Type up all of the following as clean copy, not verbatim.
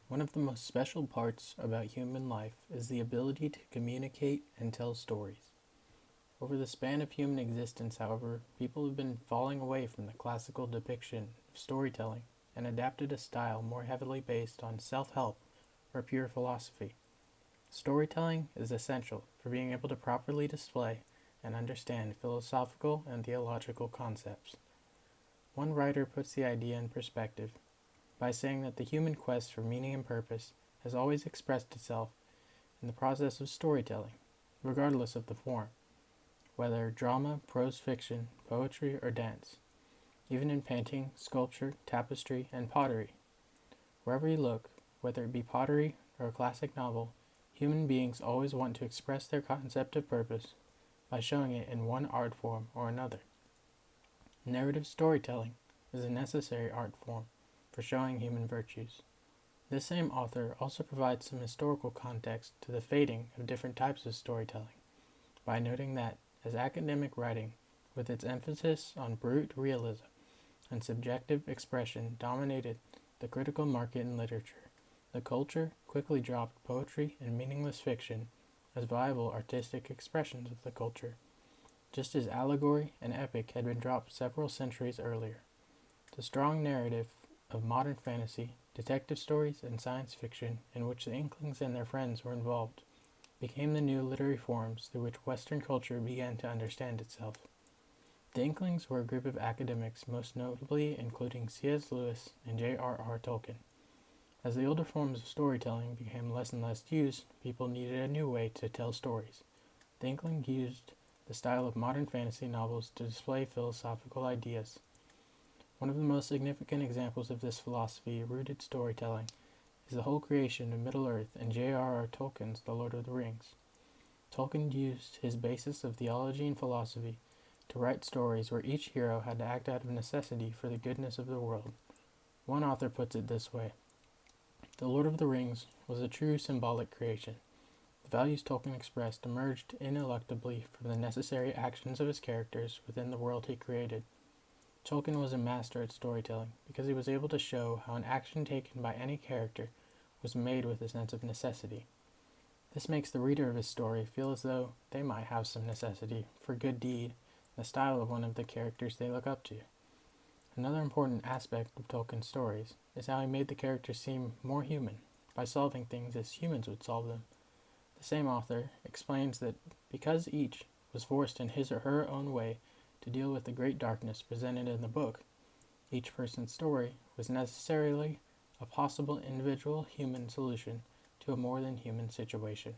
One of the most special parts about human life is the ability to communicate and tell stories. Over the span of human existence, however, people have been falling away from the classical depiction of storytelling and adapted a style more heavily based on self-help or pure philosophy. Storytelling is essential for being able to properly display and understand philosophical and theological concepts. One writer puts the idea in perspective by saying that the human quest for meaning and purpose has always expressed itself in the process of storytelling, regardless of the form, whether drama, prose fiction, poetry, or dance, even in painting, sculpture, tapestry, and pottery. Wherever you look, whether it be pottery or a classic novel, human beings always want to express their concept of purpose by showing it in one art form or another. Narrative storytelling is a necessary art form for showing human virtues. This same author also provides some historical context to the fading of different types of storytelling by noting that, as academic writing, with its emphasis on brute realism and subjective expression, dominated the critical market in literature, the culture quickly dropped poetry and meaningless fiction as viable artistic expressions of the culture, just as allegory and epic had been dropped several centuries earlier. The strong narrative of modern fantasy, detective stories, and science fiction, in which the Inklings and their friends were involved, became the new literary forms through which Western culture began to understand itself. The Inklings were a group of academics, most notably including C.S. Lewis and J.R.R. Tolkien. As the older forms of storytelling became less and less used, people needed a new way to tell stories. The Inklings used the style of modern fantasy novels to display philosophical ideas. One of the most significant examples of this philosophy-rooted storytelling is the whole creation of Middle-earth in J.R.R. Tolkien's The Lord of the Rings. Tolkien used his basis of theology and philosophy to write stories where each hero had to act out of necessity for the goodness of the world. One author puts it this way: The Lord of the Rings was a true symbolic creation. The values Tolkien expressed emerged ineluctably from the necessary actions of his characters within the world he created. Tolkien was a master at storytelling because he was able to show how an action taken by any character was made with a sense of necessity. This makes the reader of his story feel as though they might have some necessity for good deed in the style of one of the characters they look up to. Another important aspect of Tolkien's stories is how he made the characters seem more human by solving things as humans would solve them. The same author explains that because each was forced in his or her own way to deal with the great darkness presented in the book, each person's story was necessarily a possible individual human solution to a more than human situation.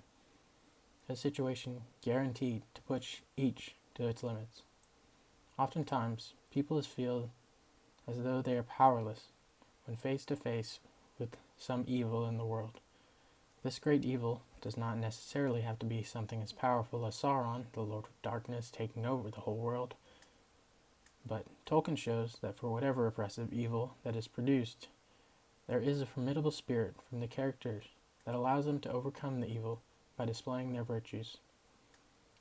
A situation guaranteed to push each to its limits. Oftentimes, people feel as though they are powerless when face to face with some evil in the world. This great evil does not necessarily have to be something as powerful as Sauron, the Lord of Darkness, taking over the whole world. But Tolkien shows that for whatever oppressive evil that is produced, there is a formidable spirit from the characters that allows them to overcome the evil by displaying their virtues.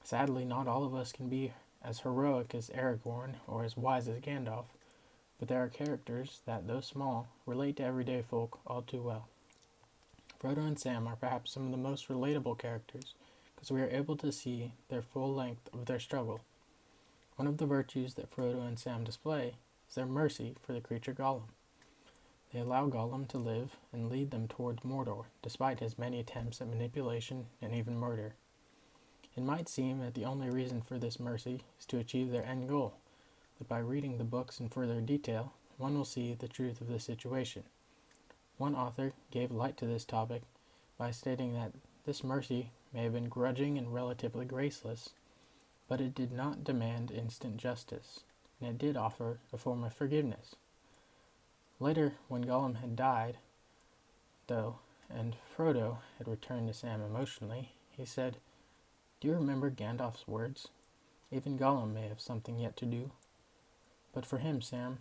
Sadly, not all of us can be as heroic as Aragorn or as wise as Gandalf, but there are characters that, though small, relate to everyday folk all too well. Frodo and Sam are perhaps some of the most relatable characters because we are able to see their full length of their struggle. One of the virtues that Frodo and Sam display is their mercy for the creature Gollum. They allow Gollum to live and lead them towards Mordor, despite his many attempts at manipulation and even murder. It might seem that the only reason for this mercy is to achieve their end goal, but by reading the books in further detail, one will see the truth of the situation. One author gave light to this topic by stating that this mercy may have been grudging and relatively graceless, but it did not demand instant justice, and it did offer a form of forgiveness. Later, when Gollum had died, though, and Frodo had returned to Sam emotionally, he said, "Do you remember Gandalf's words? Even Gollum may have something yet to do. But for him, Sam,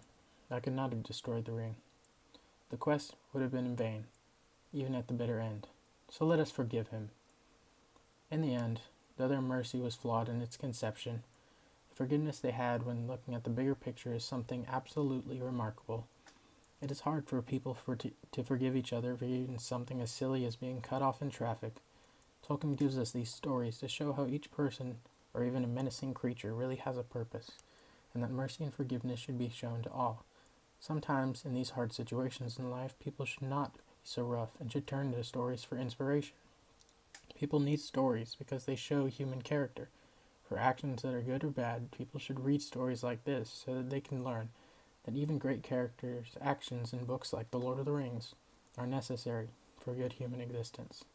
I could not have destroyed the ring. The quest would have been in vain, even at the bitter end. So let us forgive him." In the end, though their mercy was flawed in its conception, the forgiveness they had when looking at the bigger picture is something absolutely remarkable. It is hard for people to forgive each other for even something as silly as being cut off in traffic. Tolkien gives us these stories to show how each person, or even a menacing creature, really has a purpose, and that mercy and forgiveness should be shown to all. Sometimes, in these hard situations in life, people should not be so rough and should turn to stories for inspiration. People need stories because they show human character. For actions that are good or bad, people should read stories like this so that they can learn that even great characters' actions in books like The Lord of the Rings are necessary for good human existence.